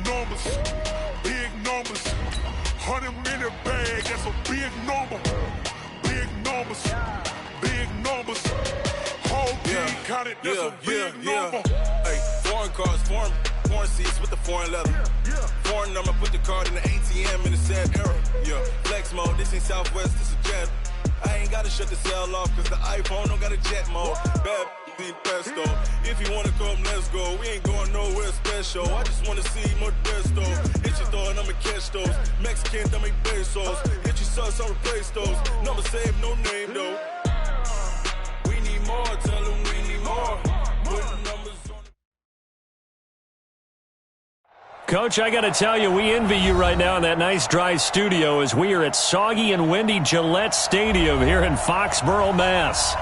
numbers, big numbers. 100-minute bag, that's a big number. Big numbers, big numbers. Whole team counted, that's a big number. Hey, foreign cars, foreign seats with the foreign leather. Foreign number, put the card in the ATM in the sad era. Yeah, flex mode, this ain't Southwest, this a jet. I ain't gotta shut the cell off, cause the iPhone don't got a jet mode. Bad need pesto. If you wanna come, let's go. We ain't going nowhere special. I just wanna see Modesto. Hit your throw and I'ma catch those. Mexican, I make pesos. Hit your sauce, I'll replace those. Number save, no name though. We need more, tell them we need more. Put the numbers on. Coach, I got to tell you, we envy you right now in that nice dry studio as we are at soggy and windy Gillette Stadium here in Foxborough, Mass.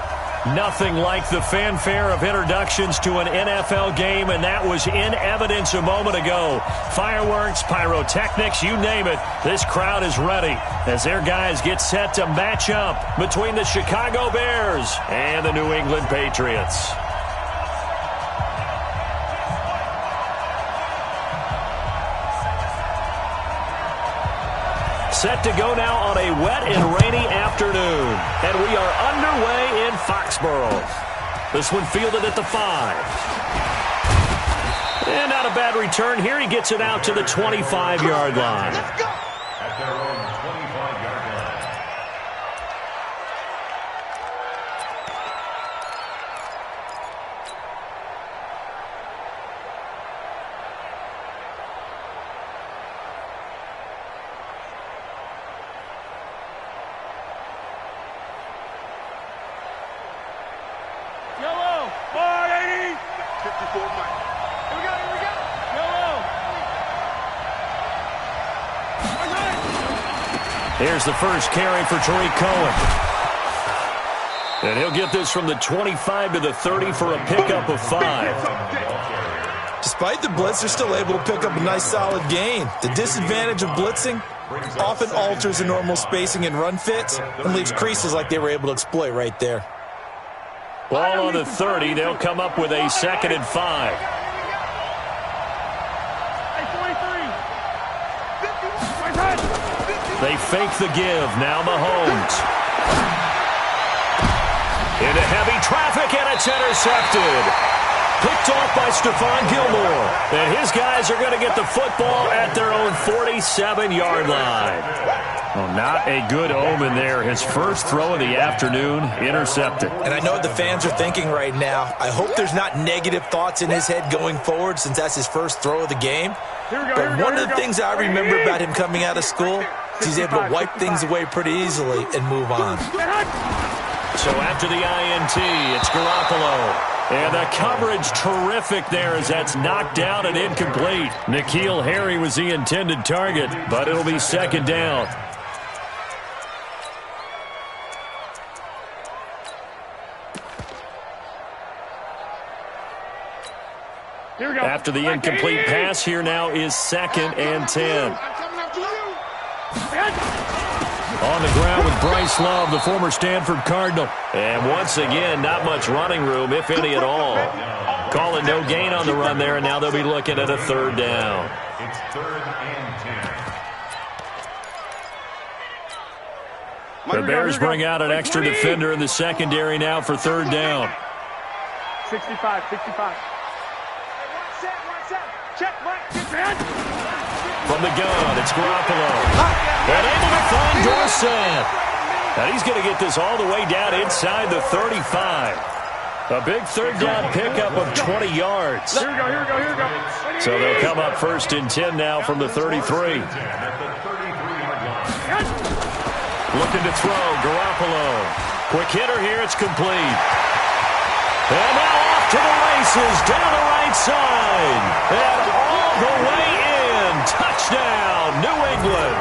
Nothing like the fanfare of introductions to an NFL game, and that was in evidence a moment ago. Fireworks, pyrotechnics, you name it. This crowd is ready as their guys get set to match up between the Chicago Bears and the New England Patriots. Set to go now on a wet and rainy afternoon. And we are underway in Foxborough. This one fielded at the 5. And not a bad return here. He gets it out to the 25-yard line. Let's go! At their own 25-yard line. Yellow, 480. 54 Mike. Here we go. Yellow. Here's the first carry for Tariq Cohen. And he'll get this from the 25 to the 30 for a pickup of 5. Despite the blitz, they're still able to pick up a nice solid gain. The disadvantage of blitzing often alters the normal spacing and run fits and leaves creases like they were able to exploit right there. Ball on the 30. They'll come up with a 2nd and 5. They fake the give. Now Mahomes. Into heavy traffic, and it's intercepted. Picked off by Stephon Gilmore. And his guys are going to get the football at their own 47-yard line. Well, not a good omen there. His first throw of the afternoon, intercepted. And I know what the fans are thinking right now. I hope there's not negative thoughts in his head going forward since that's his first throw of the game. But one of the things I remember about him coming out of school is he's able to wipe things away pretty easily and move on. So after the INT, it's Garoppolo. And the coverage terrific there as that's knocked down and incomplete. N'Keal Harry was the intended target, but it'll be 2nd down. After the incomplete pass, here now is 2nd and 10. On the ground with Bryce Love, the former Stanford Cardinal. And once again, not much running room, if any at all. Calling no gain on the run there, and now they'll be looking at a 3rd down. It's 3rd and 10. The Bears bring out an extra defender in the secondary now for 3rd down. 65. Check, Mike. From the gun, it's Garoppolo. And able to find Dorsett. And he's going to get this all the way down inside the 35. A big 3rd down pickup of 20 yards. Here we go. So they'll come up 1st and 10 now from the 33. Looking to throw, Garoppolo. Quick hitter here, it's complete. And now off to the races, down the right side. And all the way in. Touchdown, New England.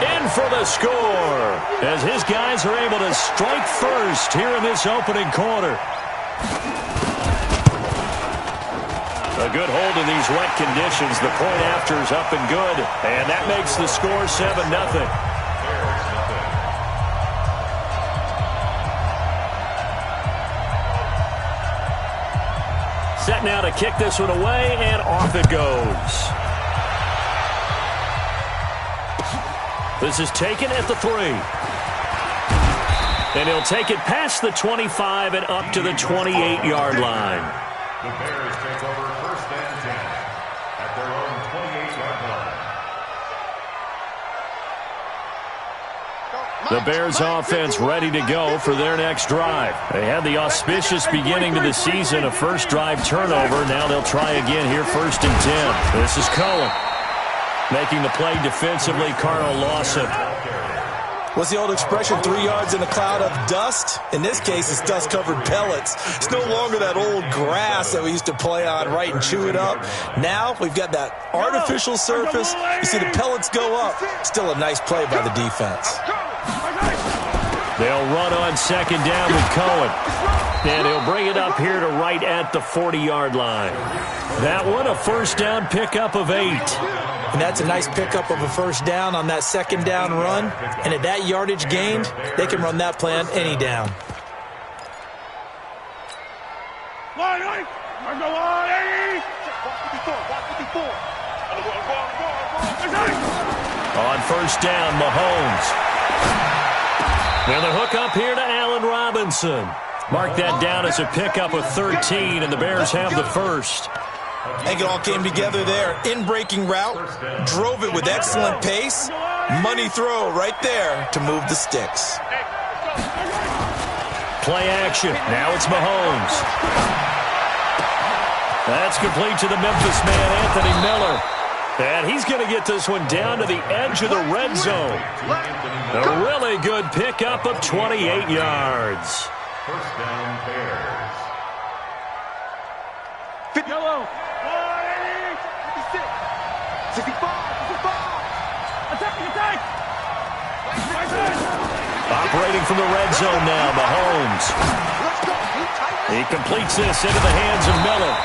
In for the score. As his guys are able to strike first here in this opening quarter. A good hold in these wet conditions. The point after is up and good. And that makes the score 7-0. Set now to kick this one away, and off it goes. This is taken at the 3. And he'll take it past the 25 and up to the 28-yard line. The Bears take over 1st and 10 at their own 28-yard line. The Bears offense ready to go for their next drive. They had the auspicious beginning to the season, a first drive turnover. Now they'll try again here, 1st and 10. This is Cohen. Making the play defensively, Carl Lawson. What's the old expression, 3 yards in a cloud of dust? In this case, it's dust-covered pellets. It's no longer that old grass that we used to play on, right, and chew it up. Now we've got that artificial surface. You see the pellets go up. Still a nice play by the defense. They'll run on 2nd down with Cohen. And he'll bring it up here to right at the 40-yard line. That one, a 1st down pickup of 8. And that's a nice pickup of a 1st down on that 2nd down run. And at that yardage gained, they can run that play on any down. On 1st down, Mahomes. And the hook up here to Allen Robinson. Mark that down as a pickup of 13, and the Bears have the 1st. I think it all came together there. In-breaking route, drove it with excellent pace. Money throw right there to move the sticks. Play action. Now it's Mahomes. That's complete to the Memphis man, Anthony Miller. And he's going to get this one down to the edge of the red zone. A really good pickup of 28 yards. 1st down, Bears. Yellow. 65. Attack. Operating from the red zone now, Mahomes. He completes this into the hands of Miller.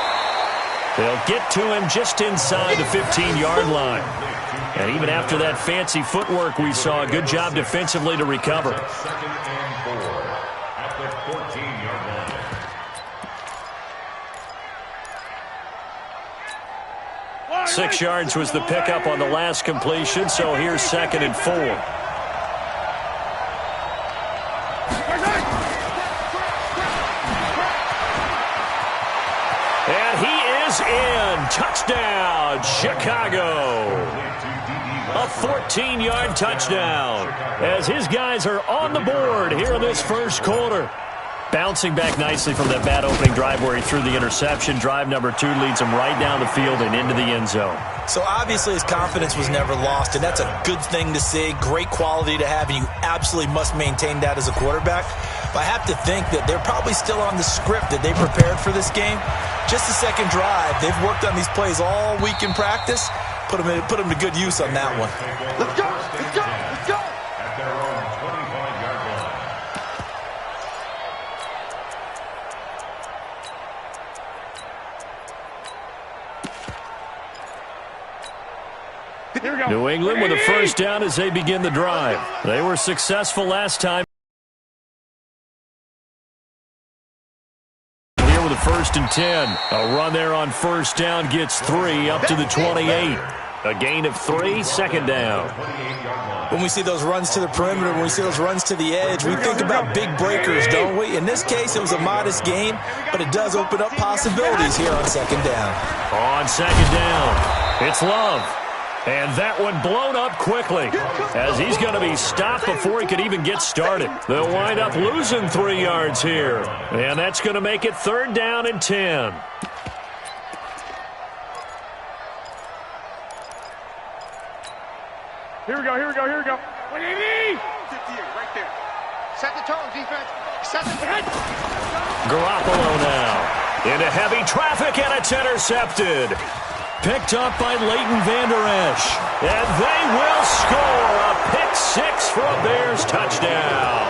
They'll get to him just inside the 15-yard line. And even after that fancy footwork we saw, good job defensively to recover. 2nd and 4 at the 14-yard line. 6 yards was the pickup on the last completion, so here's 2nd and 4. And he is in. Touchdown, Chicago. A 14-yard touchdown as his guys are on the board here in this 1st quarter. Bouncing back nicely from that bad opening drive where he threw the interception. Drive number 2 leads him right down the field and into the end zone. So obviously his confidence was never lost, and that's a good thing to see. Great quality to have, and you absolutely must maintain that as a quarterback. But I have to think that they're probably still on the script that they prepared for this game. Just the 2nd drive. They've worked on these plays all week in practice. Put them to good use on that one. Let's go. At their own 25-yard line. Here we go. New England with a 1st down as they begin the drive. They were successful last time. Here with a 1st and 10. A run there on 1st down gets 3 up to the 28. A gain of 3, 2nd down. When we see those runs to the perimeter, when we see those runs to the edge, we think about big breakers, don't we? In this case, it was a modest gain, but it does open up possibilities here on 2nd down. On 2nd down, it's Love. And that one blown up quickly as he's going to be stopped before he could even get started. They'll wind up losing 3 yards here. And that's going to make it 3rd down and 10. Here we go. 180. 58 right there. Set the tone, defense. Set the head. Garoppolo now into heavy traffic, and it's intercepted. Picked up by Leighton Vander Esch. And they will score a pick 6 for a Bears touchdown.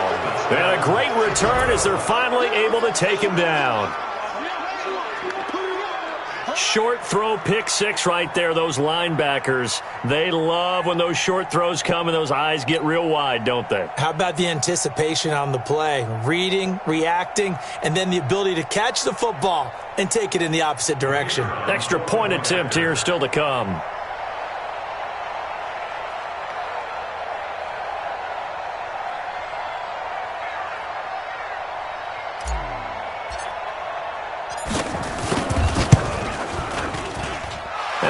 And a great return as they're finally able to take him down. Short throw pick 6 right there. Those linebackers, they love when those short throws come and those eyes get real wide, don't they? How about the anticipation on the play? Reading, reacting, and then the ability to catch the football and take it in the opposite direction. Extra point attempt here still to come.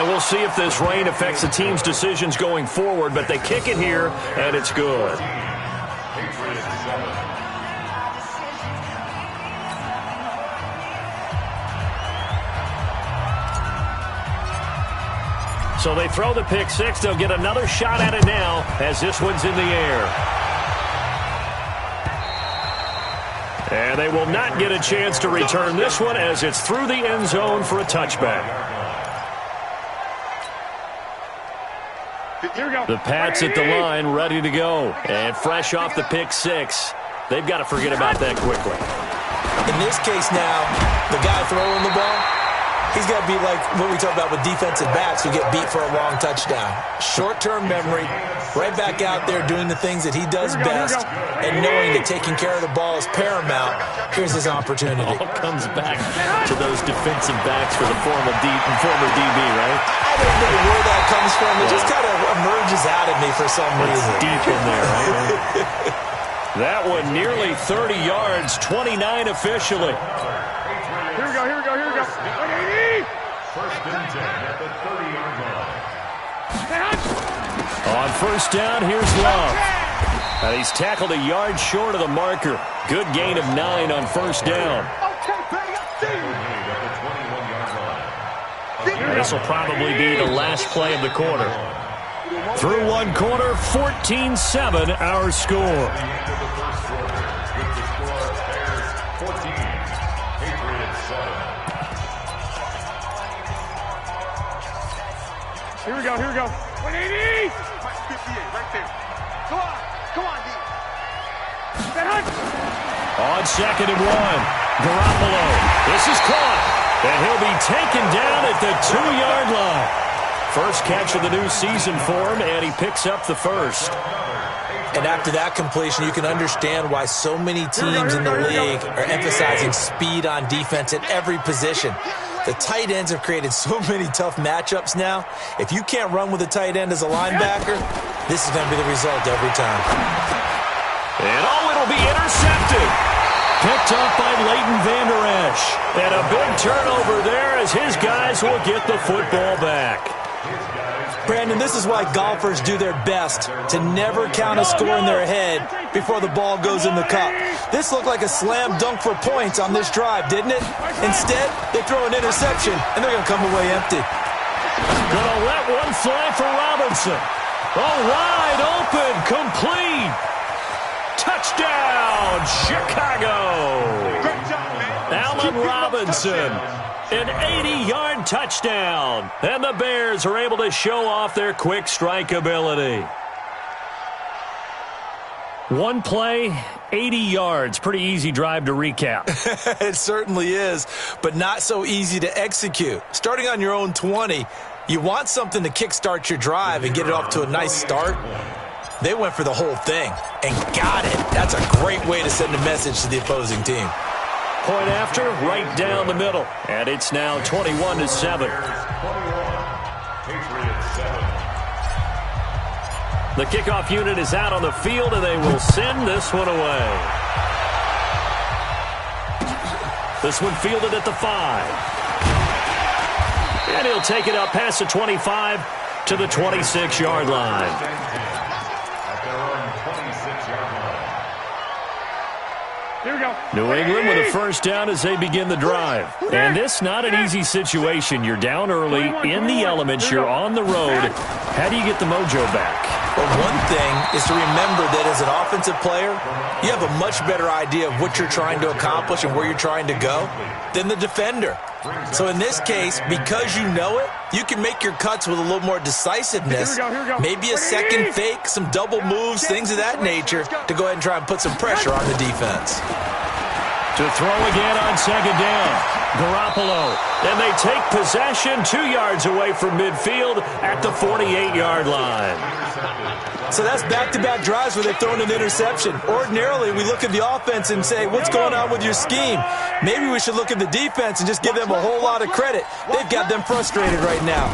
And we'll see if this rain affects the team's decisions going forward, but they kick it here, and it's good. So they throw the pick six. They'll get another shot at it now as this one's in the air. And they will not get a chance to return this one as it's through the end zone for a touchback. The Pats at the line, ready to go. And fresh off the pick six. They've got to forget about that quickly. In this case now, the guy throwing the ball, he's got to be like what we talk about with defensive backs who get beat for a long touchdown. Short-term memory, right back out there doing the things that he does best, and knowing that taking care of the ball is paramount. Here's his opportunity. It all comes back to those defensive backs for the former DB, right? I don't know where that comes from. It just kind of emerges out of me for some reason. It's deep in there, right? That one nearly 30 yards, 29 officially. Here we go. 180. First and 10 at the 30-yard line. On first down, here's Love. And he's tackled a yard short of the marker. Good gain of 9 on first down. And this will probably be the last play of the quarter. Through one quarter, 14-7 our score. Here we go. 180. 58 right there. Come on, D. On second and 1, Garoppolo. This is caught, and he'll be taken down at the 2-yard line. First catch of the new season for him, and he picks up the first. And after that completion, you can understand why so many teams in the league are emphasizing speed on defense at every position. The tight ends have created so many tough matchups now. If you can't run with a tight end as a linebacker, this is going to be the result every time. And it'll be intercepted. Picked up by Leighton Vander Esch. And a big turnover there as his guys will get the football back. Brandon, this is why golfers do their best to never count a score in their head before the ball goes in the cup. This looked like a slam dunk for points on this drive, didn't it? Instead, they throw an interception, and they're going to come away empty. Going to let one fly for Robinson. Oh, wide open, complete. Touchdown, Chicago. Allen Robinson. An 80-yard touchdown. And the Bears are able to show off their quick strike ability. One play, 80 yards. Pretty easy drive to recap. It certainly is, but not so easy to execute. Starting on your own 20, you want something to kickstart your drive and get it off to a nice start. They went for the whole thing and got it. That's a great way to send a message to the opposing team. Point after, right down the middle. And it's now 21-7. The kickoff unit is out on the field, and they will send this one away. This one fielded at the 5. And he'll take it up past the 25 to the 26-yard line. Here we go. New England with a first down as they begin the drive. And this not an easy situation. You're down early, in the elements, you're on the road. How do you get the mojo back? Well, one thing is to remember that as an offensive player, you have a much better idea of what you're trying to accomplish and where you're trying to go than the defender. So in this case, because you know it, you can make your cuts with a little more decisiveness. Maybe a second fake, some double moves, things of that nature to go ahead and try and put some pressure on the defense. To throw again on second down. Garoppolo. And they take possession 2 yards away from midfield at the 48-yard line. So that's back-to-back drives where they've thrown an interception. Ordinarily, we look at the offense and say, what's going on with your scheme? Maybe we should look at the defense and just give them a whole lot of credit. They've got them frustrated right now.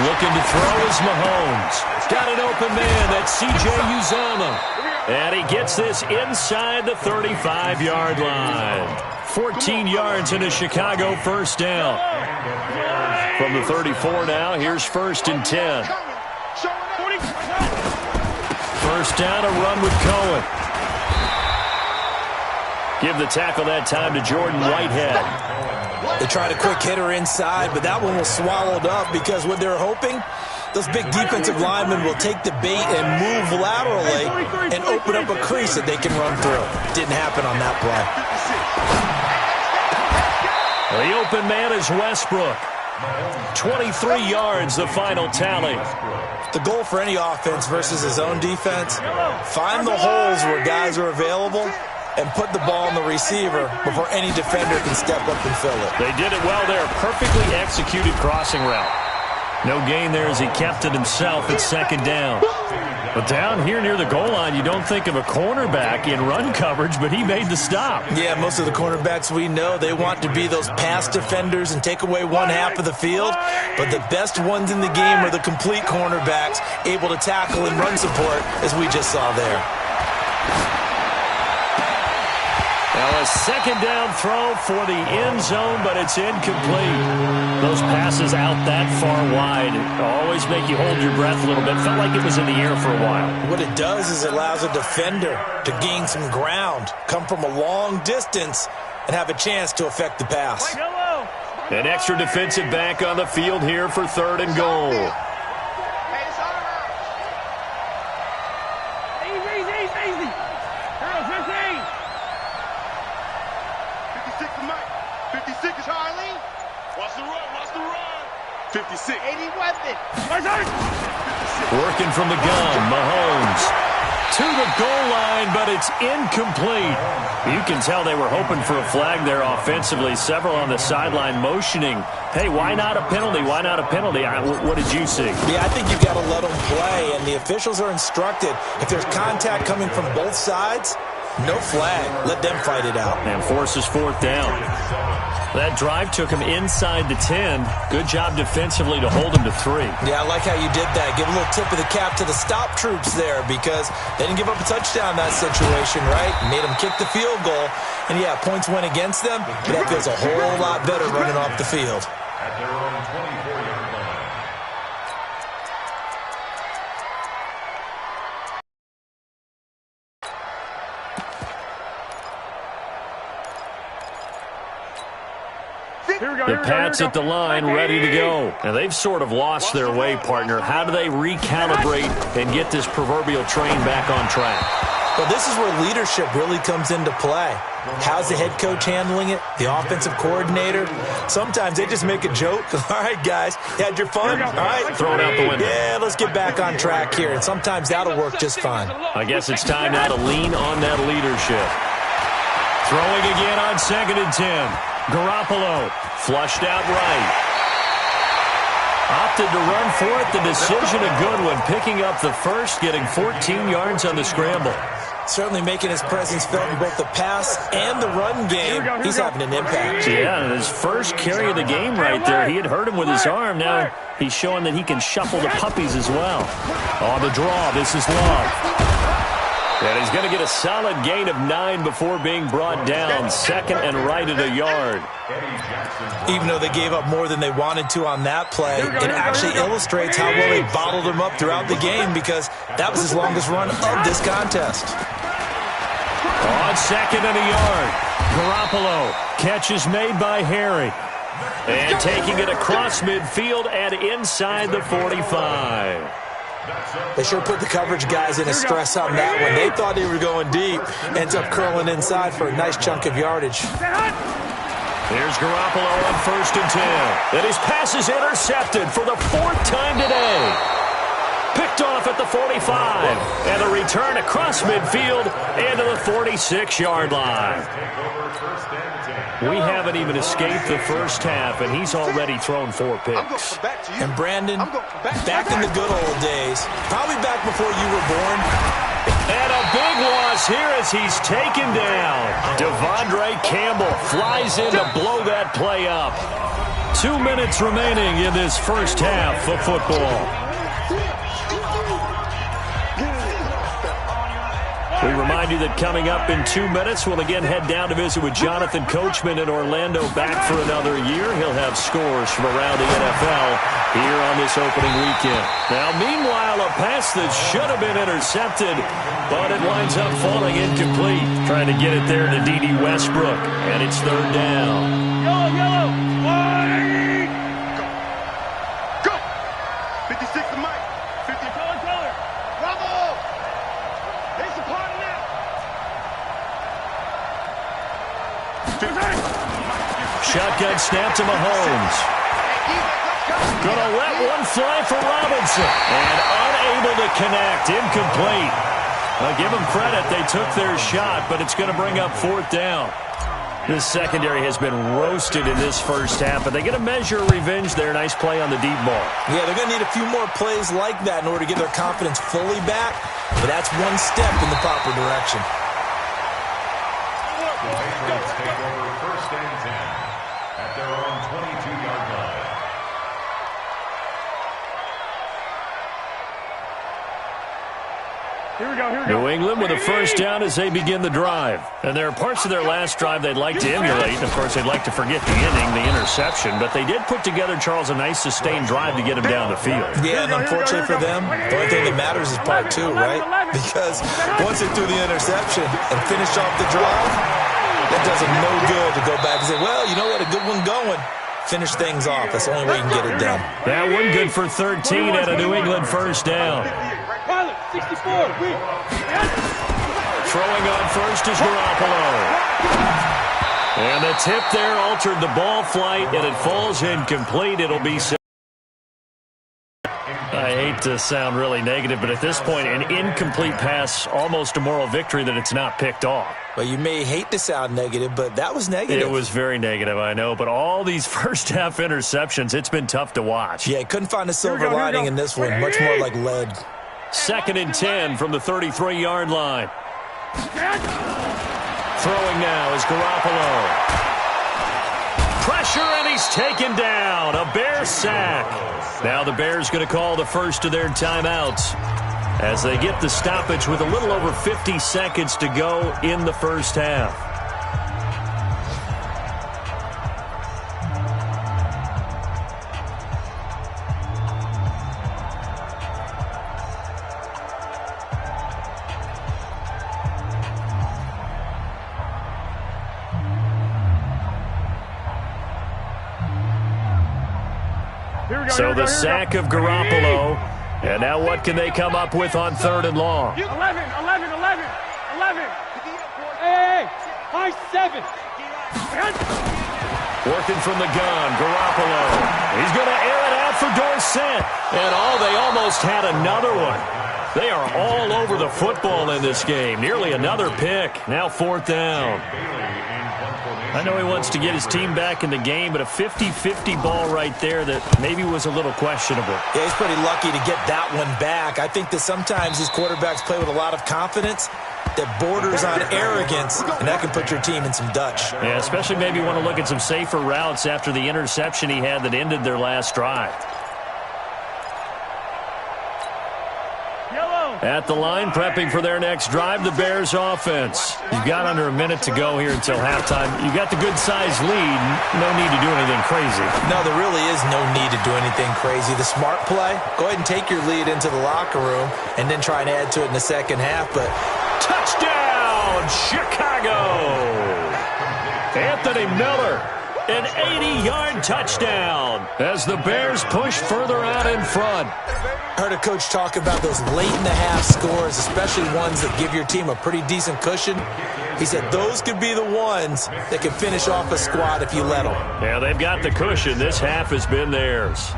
Looking to throw is Mahomes. Got an open man. That's C.J. Uzomah. And he gets this inside the 35-yard line. 14 yards in a Chicago first down. From the 34 now, here's 1st and 10. First down, a run with Cohen. Give the tackle that time to Jordan Whitehead. They tried a quick hitter inside, but that one was swallowed up because what they're hoping, those big defensive linemen will take the bait and move laterally and open up a crease that they can run through. Didn't happen on that play. The open man is Westbrook. 23 yards, the final tally. The goal for any offense versus his own defense, find the holes where guys are available and put the ball in the receiver before any defender can step up and fill it. They did it well there. Perfectly executed crossing route. No gain there as he kept it himself at 2nd down. But down here near the goal line, you don't think of a cornerback in run coverage, but he made the stop. Yeah, most of the cornerbacks we know, they want to be those pass defenders and take away one half of the field. But the best ones in the game are the complete cornerbacks, able to tackle and run support, as we just saw there. Now a 2nd down throw for the end zone, but it's incomplete. Those passes out that far wide always make you hold your breath a little bit. Felt like it was in the air for a while. What it does is it allows a defender to gain some ground, come from a long distance, and have a chance to affect the pass. An extra defensive back on the field here for 3rd and goal. Easy. 56 is Harley. Watch the run. 56. 80 weapon. Working from the gun, Mahomes. To the goal line, but it's incomplete. You can tell they were hoping for a flag there offensively. Several on the sideline motioning. Hey, why not a penalty? Why not a penalty? What did you see? Yeah, I think you've got to let them play, and the officials are instructed. If there's contact coming from both sides, no flag. Let them fight it out. And forces 4th down. That drive took him inside the 10. Good job defensively to hold him to 3. Yeah, I like how you did that. Give a little tip of the cap to the stop troops there because they didn't give up a touchdown in that situation, right? Made them kick the field goal. And, yeah, points went against them, but that feels a whole lot better running off the field. At their own 24-yard line. The Pats at the line, ready to go. And they've sort of lost their way, partner. How do they recalibrate and get this proverbial train back on track? Well, this is where leadership really comes into play. How's the head coach handling it? The offensive coordinator? Sometimes they just make a joke. All right, guys, you had your fun? All right. Throw it out the window. Yeah, let's get back on track here. And sometimes that'll work just fine. I guess it's time now to lean on that leadership. Throwing again on 2nd and 10. Garoppolo flushed out right. Opted to run for it. The decision a good one. Picking up the first, getting 14 yards on the scramble. Certainly making his presence felt in both the pass and the run game. He's having an impact. Yeah, his first carry of the game right there. He had hurt him with his arm. Now he's showing that he can shuffle the puppies as well. On the draw, this is Love. And he's going to get a solid gain of 9 before being brought down. 2nd and right at a yard. Even though they gave up more than they wanted to on that play, it actually illustrates how well they bottled him up throughout the game because that was his longest run of this contest. On 2nd and a yard, Garoppolo. Catch is made by Harry. And taking it across midfield and inside the 45. They sure put the coverage guys in a stress on that one. They thought they were going deep. Ends up curling inside for a nice chunk of yardage. Here's Garoppolo on 1st and 10. And his pass is intercepted for the 4th time today. Picked off at the 45. And a return across midfield and to the 46-yard line. We haven't even escaped the first half, and he's already thrown 4 picks. And Brandon, back in the good old days, probably back before you were born. And a big loss here as he's taken down. Devondre Campbell flies in to blow that play up. 2 minutes remaining in this first half of football. We remind you that coming up in 2 minutes, we'll again head down to visit with Jonathan Coachman in Orlando, back for another year. He'll have scores from around the NFL here on this opening weekend. Now, meanwhile, a pass that should have been intercepted, but it winds up falling incomplete. Trying to get it there to D.D. Westbrook, and it's third down. Yellow, yellow. 180. Go. 56 to Mike. 50. Color. Bravo. It's upon now. Shotgun snap to Mahomes. Gonna let one fly for Robinson. And unable to connect. Incomplete. I'll give them credit. They took their shot, but it's going to bring up fourth down. This secondary has been roasted in this first half, but they get a measure of revenge there. Nice play on the deep ball. Yeah, they're going to need a few more plays like that in order to get their confidence fully back, but that's one step in the proper direction. The Patriots take over first and 10 at their own 22-yard line. Here we go. New England with a first down as they begin the drive. And there are parts of their last drive they'd like to emulate. And, of course, they'd like to forget the inning, the interception. But they did put together, Charles, a nice sustained drive to get him down the field. Yeah, and unfortunately for them, the only thing that matters is part two, right? Because once they threw the interception and finished off the drive, that does them no good to go back and say, well, you know what, a good one going. Finish things off. That's the only way you can get it done. That one good for 13 at a New England first down. 64. Throwing on first is Garoppolo. And the tip there altered the ball flight, and it falls incomplete. It'll be... I hate to sound really negative, but at this point, an incomplete pass, almost a moral victory that it's not picked off. Well, you may hate to sound negative, but that was negative. It was very negative, I know. But all these first-half interceptions, it's been tough to watch. Yeah, couldn't find a silver lining in this one. Much more like lead. 2nd and 10 from the 33-yard line. Throwing now is Garoppolo. Pressure, and he's taken down. A Bear sack. Now the Bears going to call the first of their timeouts as they get the stoppage with a little over 50 seconds to go in the first half. So the sack of Garoppolo. And now what can they come up with on 3rd and long? 11. Hey, high 7. Working from the gun, Garoppolo. He's going to air it out for Dorsett. And they almost had another one. They are all over the football in this game. Nearly another pick. Now 4th down. I know he wants to get his team back in the game, but a 50-50 ball right there that maybe was a little questionable. Yeah, he's pretty lucky to get that one back. I think that sometimes these quarterbacks play with a lot of confidence that borders on arrogance, and that can put your team in some Dutch. Yeah, especially maybe want to look at some safer routes after the interception he had that ended their last drive. At the line, prepping for their next drive, the Bears offense. You've got under a minute to go here until halftime. You got the good-sized lead. No need to do anything crazy. No, there really is no need to do anything crazy. The smart play, go ahead and take your lead into the locker room and then try and add to it in the second half. But touchdown, Chicago! Anthony Miller. An 80-yard touchdown as the Bears push further out in front. I heard a coach talk about those late-in-the-half scores, especially ones that give your team a pretty decent cushion. He said those could be the ones that can finish off a squad if you let them. Yeah, they've got the cushion. This half has been theirs.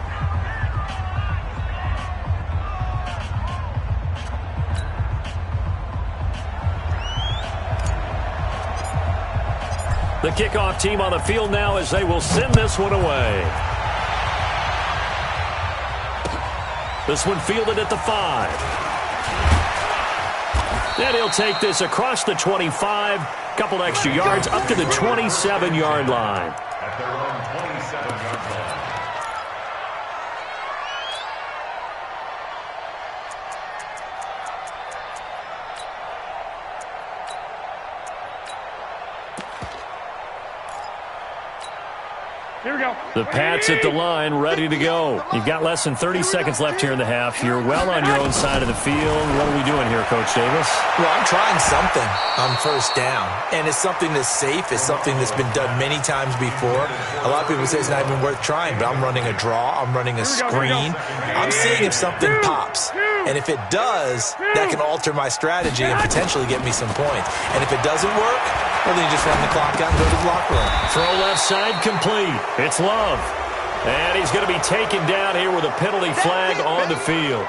The kickoff team on the field now as they will send this one away. This one fielded at the 5. Then he'll take this across the 25. Couple extra yards up to the 27-yard line. At their own 27-yard line. Here we go. The Pats at the line, ready to go. You've got less than 30 seconds left here in the half. You're well on your own side of the field. What are we doing here, Coach Davis? Well, I'm trying something on first down, and it's something that's safe. It's something that's been done many times before. A lot of people say it's not even worth trying, but I'm running a draw. I'm running a screen. I'm seeing if something pops. And if it does, that can alter my strategy and potentially get me some points. And if it doesn't work, well, then you just run the clock out and go to the locker room. Throw left side complete. It's Love. And he's going to be taken down here with a penalty flag on the field.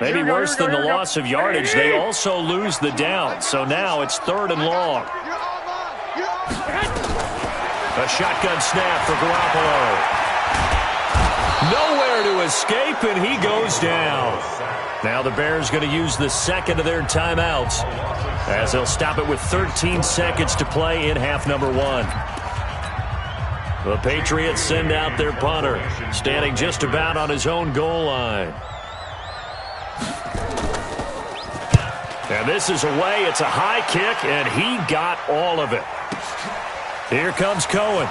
Maybe worse than the loss of yardage, they also lose the down. So now it's 3rd and long. A shotgun snap for Garoppolo. Nowhere to escape, and he goes down. Now the Bears going to use the second of their timeouts as they'll stop it with 13 seconds to play in half number 1. The Patriots send out their punter, standing just about on his own goal line. And this is away. It's a high kick, and he got all of it. Here comes Cohen.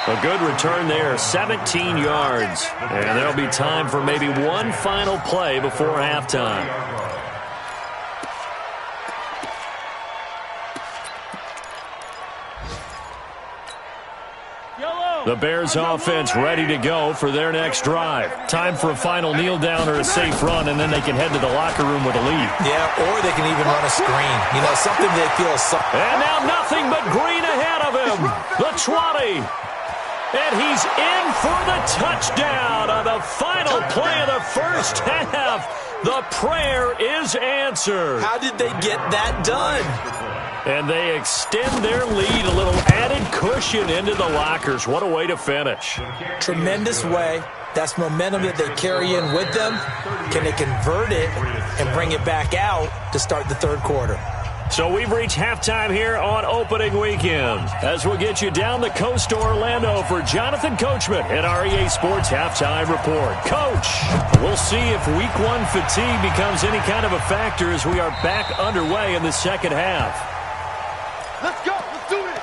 A good return there, 17 yards. And there'll be time for maybe one final play before halftime. The Bears offense ready to go for their next drive. Time for a final kneel down or a safe run, and then they can head to the locker room with a lead. Yeah, or they can even run a screen. You know, something they feel. And now nothing but green ahead of him. The 20. And he's in for the touchdown on the final play of the first half. The prayer is answered. How did they get that done? And they extend their lead, a little added cushion into the lockers. What a way to finish. Tremendous way. That's momentum that they carry in with them. Can they convert it and bring it back out to start the third quarter? So we've reached halftime here on opening weekend. As we'll get you down the coast to Orlando for Jonathan Coachman at our EA Sports Halftime Report. Coach, we'll see if week 1 fatigue becomes any kind of a factor as we are back underway in the second half. Let's go. Let's do this.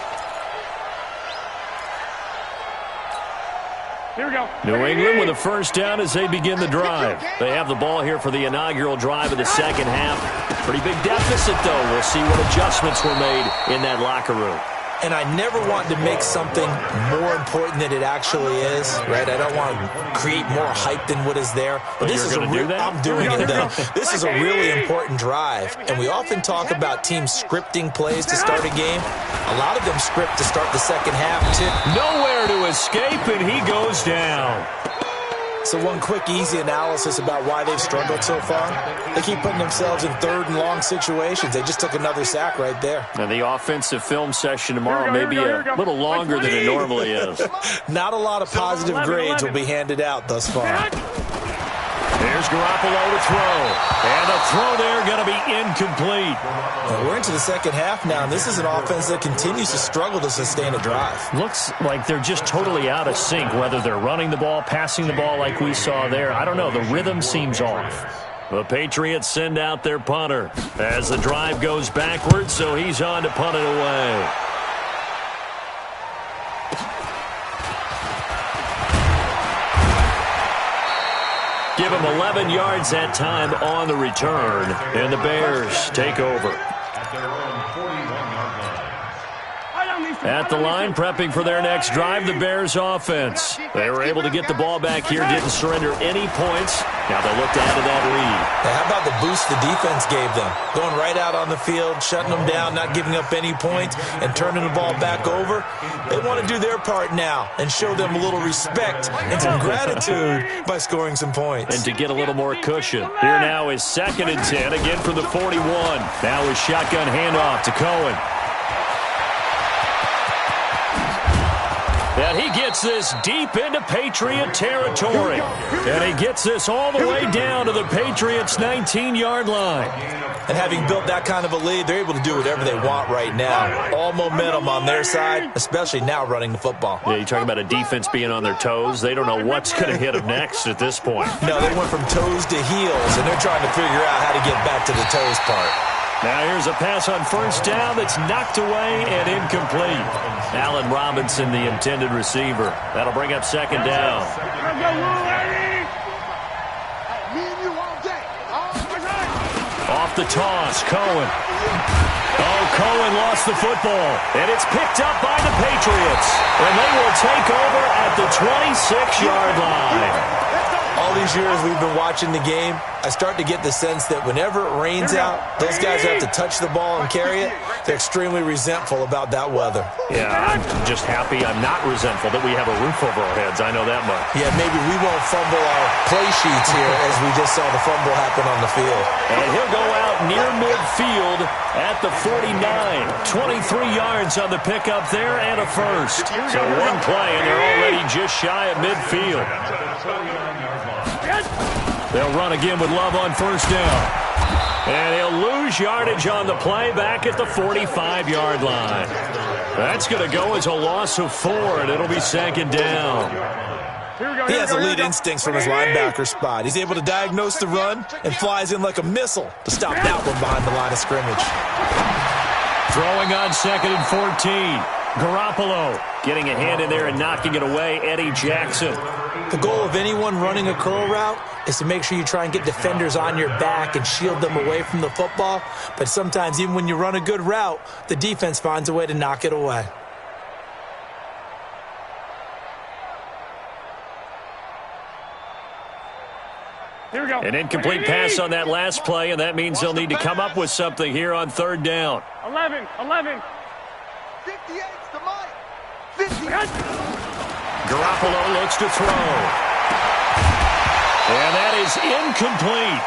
Here we go. New England with a first down as they begin the drive. They have the ball here for the inaugural drive of the second half. Pretty big deficit, though. We'll see what adjustments were made in that locker room. And I never want to make something more important than it actually is, right? I don't want to create more hype than what is there. But this is a real. I'm doing it though. This is a really important drive, and we often talk about teams scripting plays to start a game. A lot of them script to start the second half too. Nowhere to escape, and he goes down. So one quick, easy analysis about why they've struggled so far. They keep putting themselves in 3rd and long situations. They just took another sack right there. And the offensive film session tomorrow may be a little longer than it normally is. Not a lot of positive grades will be handed out thus far. Here's Garoppolo to throw. And a throw there going to be incomplete. Well, we're into the second half now, and this is an offense that continues to struggle to sustain a drive. Looks like they're just totally out of sync, whether they're running the ball, passing the ball like we saw there. I don't know. The rhythm seems off. The Patriots send out their punter as the drive goes backwards, so he's on to punt it away. Give him 11 yards that time on the return, and the Bears take over. At the line, prepping for their next drive, the Bears offense. They were able to get the ball back here, didn't surrender any points. Now they look to add to that lead. Now, how about the boost the defense gave them? Going right out on the field, shutting them down, not giving up any points, and turning the ball back over. They want to do their part now and show them a little respect and some gratitude by scoring some points. And to get a little more cushion. Here now is 2nd and 10, again for the 41. Now is shotgun handoff to Cohen. That And he gets this deep into Patriot territory. And he gets this all the way down to the Patriots' 19-yard line. And having built that kind of a lead, they're able to do whatever they want right now. All momentum on their side, especially now running the football. Yeah, you're talking about a defense being on their toes. They don't know what's going to hit them next at this point. No, they went from toes to heels, and they're trying to figure out how to get back to the toes part. Now here's a pass on first down that's knocked away and incomplete. Allen Robinson, the intended receiver. That'll bring up second down. Off the toss, Cohen. Oh, Cohen lost the football. And it's picked up by the Patriots. And they will take over at the 26-yard line. All these years we've been watching the game, I start to get the sense that whenever it rains out, those guys who have to touch the ball and carry it, they're extremely resentful about that weather. Yeah, I'm just happy I'm not resentful that we have a roof over our heads. I know that much. Yeah, maybe we won't fumble our play sheets here as we just saw the fumble happen on the field. And he'll go out near midfield at the 49. 23 yards on the pickup there and a first. So one play and they're already just shy of midfield. They'll run again with Love on first down. And he'll lose yardage on the play back at the 45-yard line. That's going to go as a loss of 4, and it'll be second down. He has elite instincts from his linebacker spot. He's able to diagnose the run and flies in like a missile to stop that one behind the line of scrimmage. Throwing on second and 14. Garoppolo getting a hand in there and knocking it away. Eddie Jackson. The goal of anyone running a curl route is to make sure you try and get defenders on your back and shield them away from the football. But sometimes even when you run a good route, the defense finds a way to knock it away. Here we go. An incomplete pass on that last play, and that means they'll need to come up with something here on third down. 11. 58's to Mike. 50. Garoppolo looks to throw. And that is incomplete.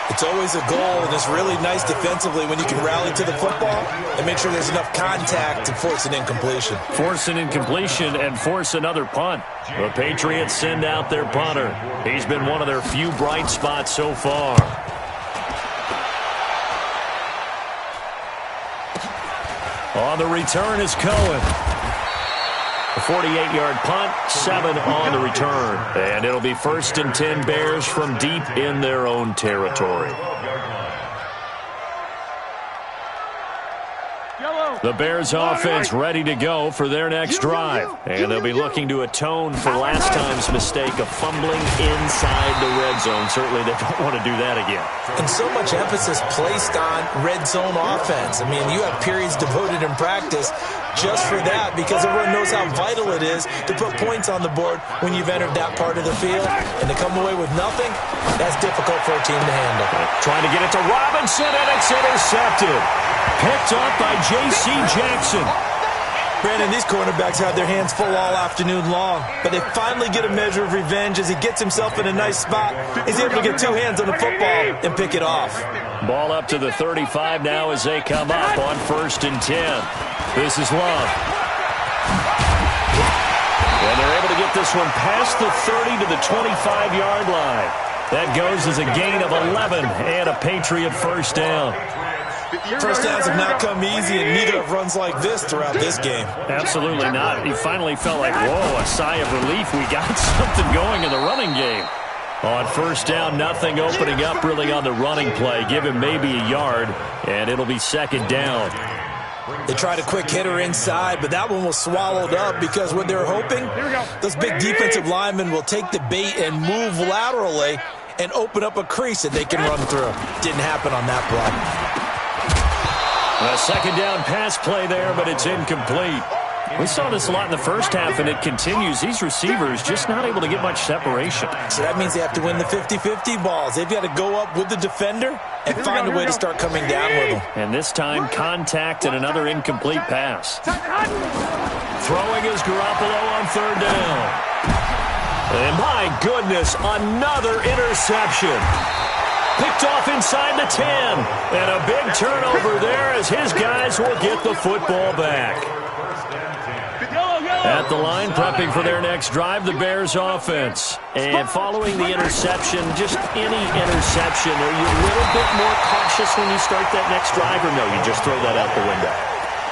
It's always a goal, and it's really nice defensively when you can rally to the football and make sure there's enough contact to force an incompletion. Force an incompletion and force another punt. The Patriots send out their punter. He's been one of their few bright spots so far. On the return is Cohen. A 48-yard punt, 7 on the return. And it'll be 1st and 10 Bears from deep in their own territory. The Bears offense ready to go for their next drive. And they'll be looking to atone for last time's mistake of fumbling inside the red zone. Certainly they don't want to do that again. And so much emphasis placed on red zone offense. I mean, you have periods devoted in practice just for that because everyone knows how vital it is to put points on the board when you've entered that part of the field. And to come away with nothing, that's difficult for a team to handle. Trying to get it to Robinson, and it's intercepted. Picked up by J.C. Jackson. Brandon, these cornerbacks had their hands full all afternoon long, but they finally get a measure of revenge as he gets himself in a nice spot. He's able to get 2 hands on the football and pick it off. Ball up to the 35 now as they come up on 1st and 10. This is Love. And they're able to get this one past the 30 to the 25-yard line. That goes as a gain of 11 and a Patriot first down. First downs have not come easy, and neither have runs like this throughout this game. Absolutely not. He finally felt like, whoa, a sigh of relief. We got something going in the running game. On first down, nothing opening up really on the running play. Give him maybe a yard, and it'll be second down. They tried a quick hitter inside, but that one was swallowed up because what they're hoping, those big defensive linemen will take the bait and move laterally and open up a crease that they can run through. Didn't happen on that play. A second down pass play there, but it's incomplete. We saw this a lot in the first half, and it continues. These receivers just not able to get much separation. So that means they have to win the 50-50 balls. They've got to go up with the defender and find a way to start coming down with them. And this time, contact and another incomplete pass. Throwing is Garoppolo on third down. And my goodness, another interception. Picked off inside the 10. And a big turnover there as his guys will get the football back. At the line, prepping for their next drive, the Bears offense. And following the interception, just any interception, are you a little bit more cautious when you start that next drive, or no, you just throw that out the window?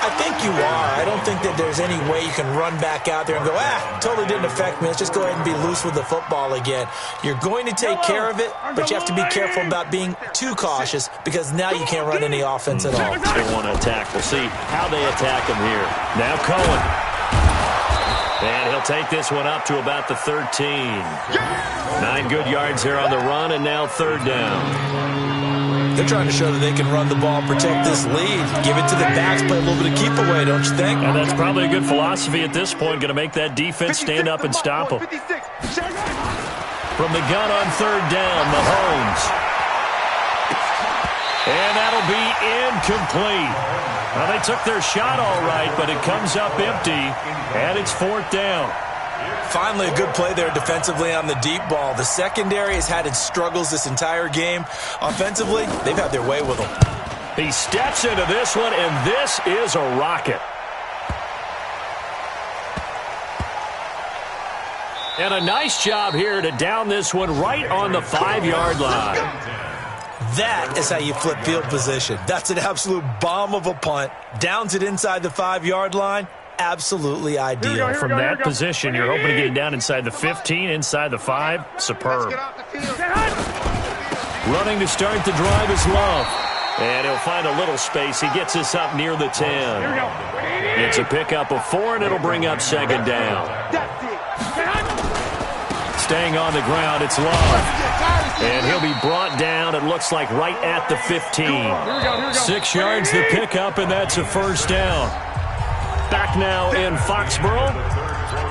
I think you are. I don't think that there's any way you can run back out there and go, totally didn't affect me. Let's just go ahead and be loose with the football again. You're going to take care of it, but you have to be careful about being too cautious because now you can't run any offense at all. They want to attack. We'll see how they attack him here. Now Cohen. And he'll take this one up to about the 13. 9 good yards there on the run, and now third down. They're trying to show that they can run the ball, protect this lead, give it to the backs, play a little bit of keep away, don't you think? And that's probably a good philosophy at this point, going to make that defense stand up and stop them. From the gun on third down, Mahomes. And that'll be incomplete. Well, they took their shot all right, but it comes up empty, and it's fourth down. Finally, a good play there defensively on the deep ball. The secondary has had its struggles this entire game. Offensively, they've had their way with them. He steps into this one, and this is a rocket. And a nice job here to down this one right on the 5-yard line. That is how you flip field position. That's an absolute bomb of a punt. Downs it inside the 5-yard line. Absolutely ideal. From that position, you're hoping to get it down inside the 15, inside the 5. Superb. Running to start the drive is Love. And he'll find a little space. He gets us up near the 10. It's a pickup of 4, and it'll bring up second down. Staying on the ground, it's Love. And he'll be brought down, it looks like, right at the 15. 6 yards the pickup, and that's a first down. Back now in Foxborough.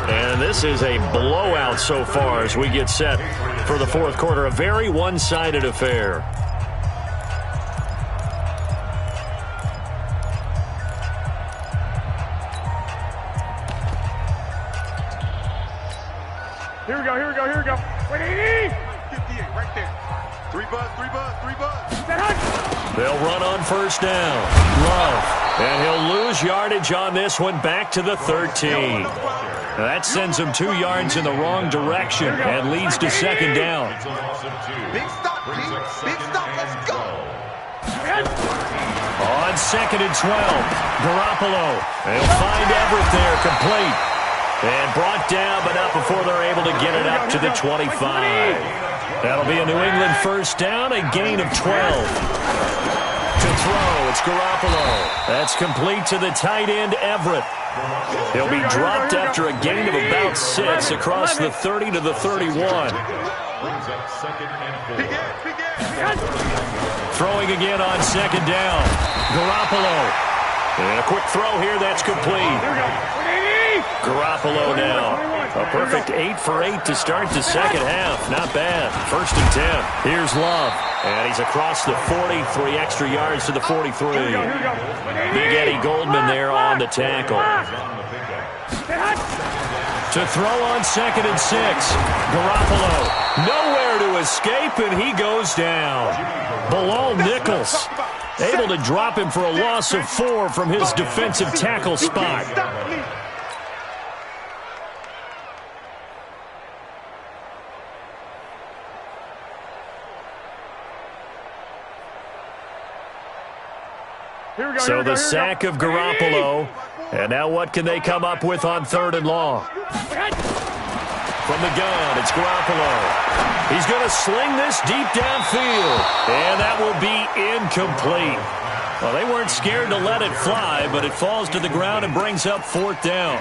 And this is a blowout so far as we get set for the fourth quarter. A very one-sided affair. Here we go. Wait, 80! 58, right there. 3 buzz. They'll run on first down. Love. And he'll lose yardage on this one back to the 13. That sends him 2 yards in the wrong direction and leads to second down. Big stop, Keez. Big stop. Let's go. On second and 12, Garoppolo. They'll find Everett there, complete. And brought down, but not before they're able to get it up to the 25. That'll be a New England first down, a gain of 12. To throw, it's Garoppolo. That's complete to the tight end, Everett. He'll be dropped after a gain of about 6 across the 30 to the 31. Throwing again on second down. Garoppolo. And a quick throw here, that's complete. Garoppolo now. A perfect 8 for 8 to start the second half. Not bad. First and 10. Here's Love. And he's across the 40, 3 extra yards to the 43. Big Eddie Goldman there on the tackle. To throw on second and 6. Garoppolo. Nowhere to escape, and he goes down. Below Nichols. Able to drop him for a loss of 4 from his defensive tackle spot. So the sack of Garoppolo. And now what can they come up with on third and long? From the gun, it's Garoppolo. He's going to sling this deep downfield. And that will be incomplete. Well, they weren't scared to let it fly, but it falls to the ground and brings up fourth down.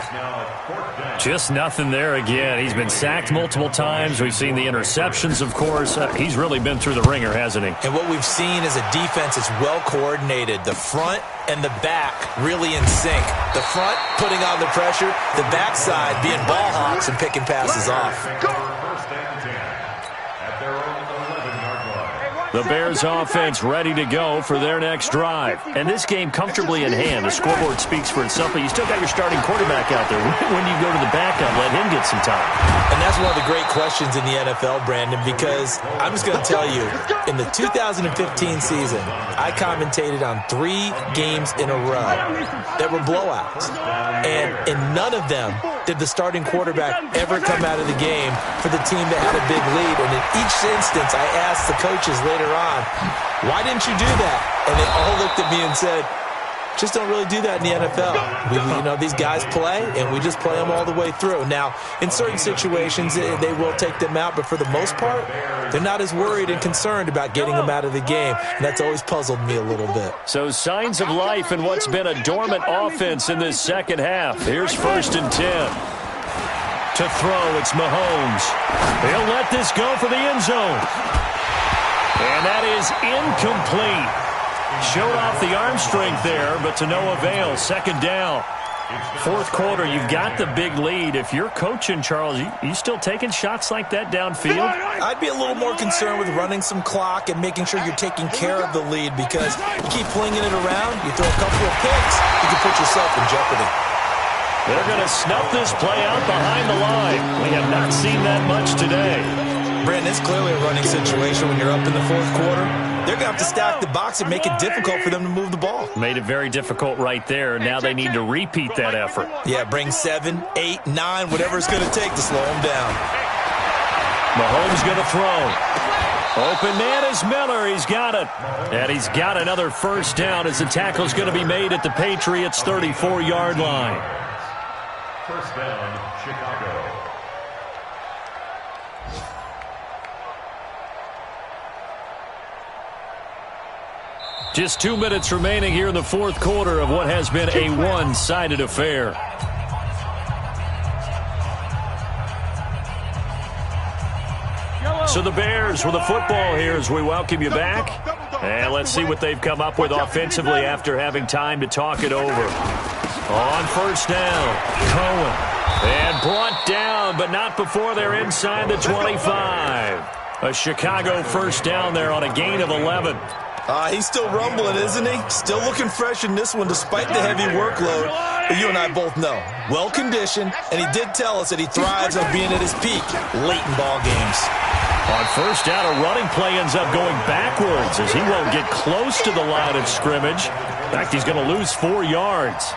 Just nothing there again. He's been sacked multiple times. We've seen the interceptions, of course. He's really been through the ringer, hasn't he? And what we've seen is a defense that's well coordinated. The front and the back really in sync. The front putting on the pressure, the backside being ball hawks and picking passes off. The Bears offense ready to go for their next drive. And this game comfortably in hand. The scoreboard speaks for itself, but you still got your starting quarterback out there. When do you go to the backup, let him get some time? And that's one of the great questions in the NFL, Brandon, because I'm just going to tell you, in the 2015 season, I commentated on 3 games in a row that were blowouts. And in none of them did the starting quarterback ever come out of the game for the team that had a big lead. And in each instance, I asked the coaches later on, why didn't you do that? And they all looked at me and said, just don't really do that in the NFL. These guys play, and we just play them all the way through. Now, in certain situations, they will take them out, but for the most part, they're not as worried and concerned about getting them out of the game, and that's always puzzled me a little bit. So signs of life in what's been a dormant offense in this second half. Here's 1st and 10. To throw, it's Mahomes. He'll let this go for the end zone. And that is incomplete. Showed off the arm strength there, but to no avail. 2nd down. 4th quarter, you've got the big lead. If you're coaching, Charles, you still taking shots like that downfield? I'd be a little more concerned with running some clock and making sure you're taking care of the lead, because you keep flinging it around, you throw a couple of picks, you can put yourself in jeopardy. They're going to snuff this play out behind the line. We have not seen that much today. Brandon, it's clearly a running situation when you're up in the 4th quarter. They're going to have to stack the box and make it difficult for them to move the ball. Made it very difficult right there. Now they need to repeat that effort. Yeah, bring 7, 8, 9, whatever it's going to take to slow them down. Mahomes going to throw. Open man is Miller. He's got it. And he's got another 1st down as the tackle's going to be made at the Patriots' 34-yard line. 1st down, Chicago. Just 2 minutes remaining here in the 4th quarter of what has been a one-sided affair. So the Bears with a football here as we welcome you back. And let's see what they've come up with offensively after having time to talk it over. On 1st down, Cohen. And brought down, but not before they're inside the 25. A Chicago 1st down there on a gain of 11. He's still rumbling, isn't he? Still looking fresh in this one despite the heavy workload. But you and I both know, well-conditioned, and he did tell us that he thrives on being at his peak late in ball games. On 1st down, a running play ends up going backwards as he won't get close to the line of scrimmage. In fact, he's going to lose 4 yards.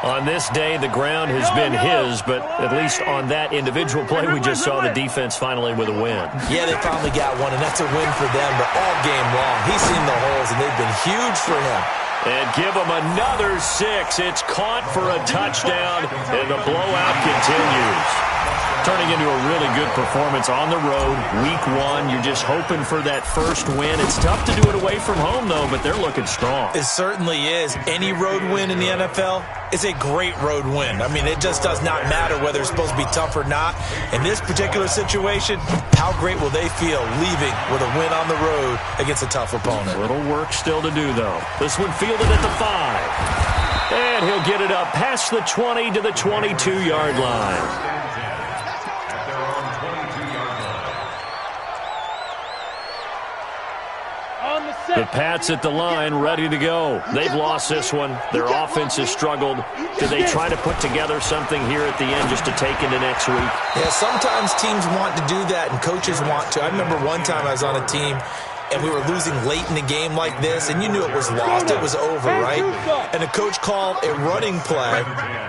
On this day, the ground has been his, but at least on that individual play, we just saw the defense finally with a win. Yeah, they finally got one, and that's a win for them, but all game long, he's seen the holes, and they've been huge for him. And give him another 6. It's caught for a touchdown, and the blowout continues. Turning into a really good performance on the road. Week 1, you're just hoping for that 1st win. It's tough to do it away from home, though, but they're looking strong. It certainly is. Any road win in the NFL is a great road win. I mean, it just does not matter whether it's supposed to be tough or not. In this particular situation, how great will they feel leaving with a win on the road against a tough opponent? Little work still to do, though. This one fielded at the 5. And he'll get it up past the 20 to the 22-yard line. The Pats at the line, ready to go. They've lost this one. Their offense has struggled. Do they try to put together something here at the end just to take into next week? Yeah, sometimes teams want to do that and coaches want to. I remember one time I was on a team and we were losing late in the game like this, and you knew it was lost. It was over, right? And the coach called a running play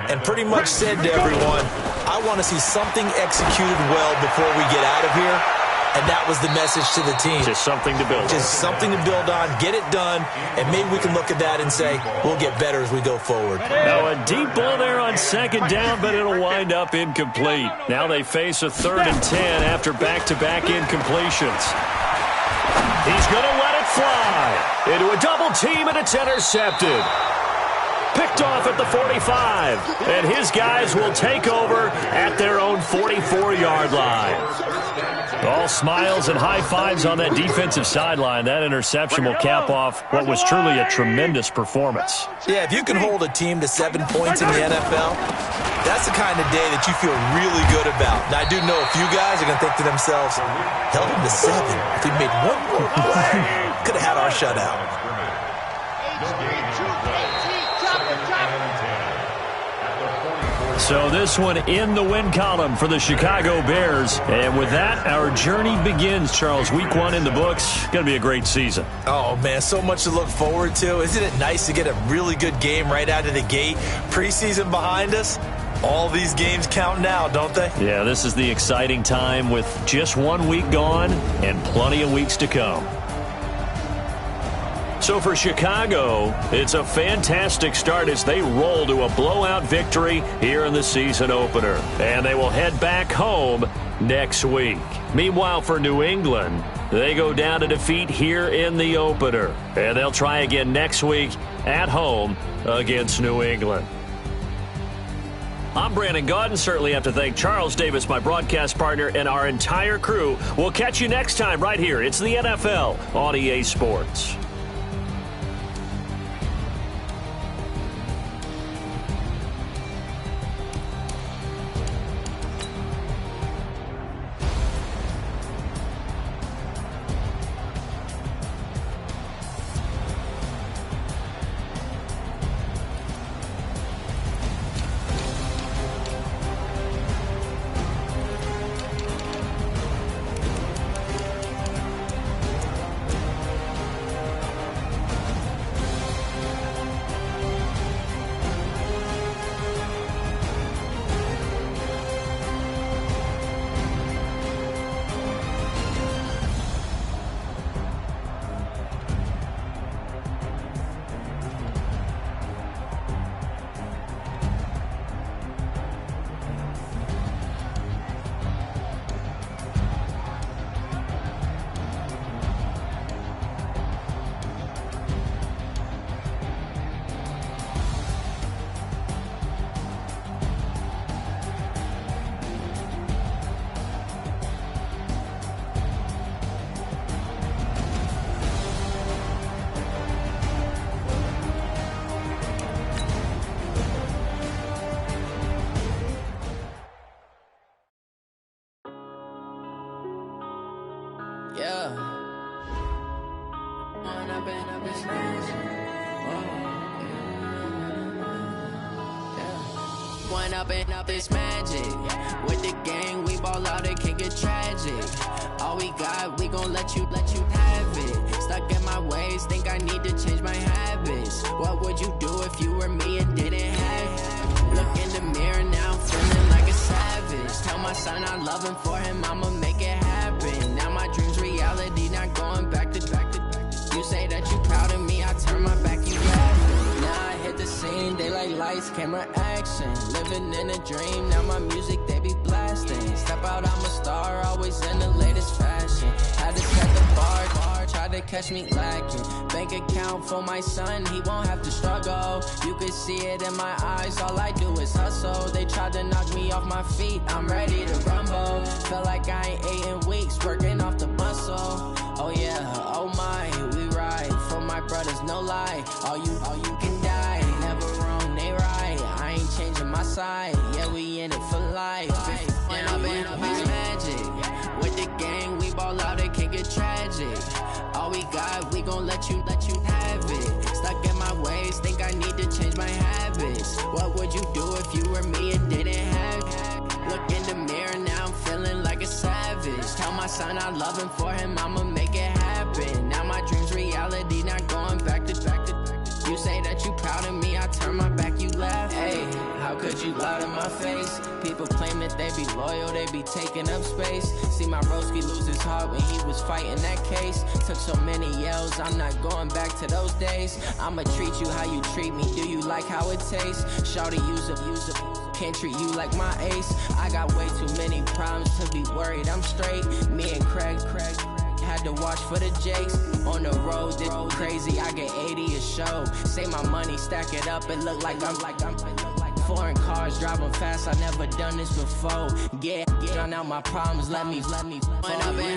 and pretty much said to everyone, I want to see something executed well before we get out of here. And that was the message to the team. Just something to build on. Just something to build on, get it done, and maybe we can look at that and say, we'll get better as we go forward. Now a deep ball there on 2nd down, but it'll wind up incomplete. Now they face a 3rd and 10 after back-to-back incompletions. He's going to let it fly into a double team, and it's intercepted. Picked off at the 45, and his guys will take over at their own 44-yard line. All smiles and high fives on that defensive sideline. That interception will cap off what was truly a tremendous performance. Yeah, if you can hold a team to 7 points in the NFL, that's the kind of day that you feel really good about. Now, I do know a few guys are going to think to themselves, held him to 7. If we made one more play, could have had our shutout. So this one in the win column for the Chicago Bears. And with that, our journey begins, Charles. Week 1 in the books. Going to be a great season. Oh, man, so much to look forward to. Isn't it nice to get a really good game right out of the gate? Preseason behind us. All these games count now, don't they? Yeah, this is the exciting time with just 1 week gone and plenty of weeks to come. So for Chicago, it's a fantastic start as they roll to a blowout victory here in the season opener. And they will head back home next week. Meanwhile, for New England, they go down to defeat here in the opener. And they'll try again next week at home against New England. I'm Brandon Gaudin. Certainly have to thank Charles Davis, my broadcast partner, and our entire crew. We'll catch you next time right here. It's the NFL on EA Sports. Up this magic with the gang, we ball out, it can get tragic. All we got, we gon' let you have it. Stuck in my ways, think I need to change my habits. What would you do if you were me and didn't have it? Look in the mirror now, feeling like a savage. Tell my son I love him, for him I'ma make it happen. Now my dreams reality, not going back to. You say that you proud of me, I turn my back, you laughing. Now I hit the scene, they like lights, camera, action. Living in a dream, now my music, they be blasting. Step out, I'm a star, always in the latest fashion. Had to set the bar, tried to catch me lacking. Bank account for my son, he won't have to struggle. You can see it in my eyes, all I do is hustle. They tried to knock me off my feet, I'm ready to rumble. Felt like I ain't ate in weeks, working off the muscle. Oh yeah, oh my, we ride for my brothers, no lie. All you can die, never wrong, they right. I ain't changing my side, yeah, we in it for life. When I've been up is magic. With the gang, we ball out, it can get tragic. All we got, we gon' let you have it. Stuck in my ways, think I need to change my habits. What would you do if you were me and didn't have it? Look in the mirror, now I'm feeling like a savage. Tell my son I love him, for him I'ma make it happen. Now my dreams reality, not going back to. You say that you proud of me, I turn my back, you laugh. Hey, how could you lie to my face? People claim that they be loyal, they be taking up space. See my broski lose his heart when he was fighting that case. Took so many yells, I'm not going back to those days. I'ma treat you how you treat me, do you like how it tastes? Shawty, use up, can't treat you like my ace. I got way too many problems to be worried, I'm straight. Me and Craig had to watch for the Jakes. On the road, this crazy, I get 80 a show. Say my money, stack it up, it look like I'm foreign cars, driving fast, I never done this before. Drown out my problems, let me. When I've been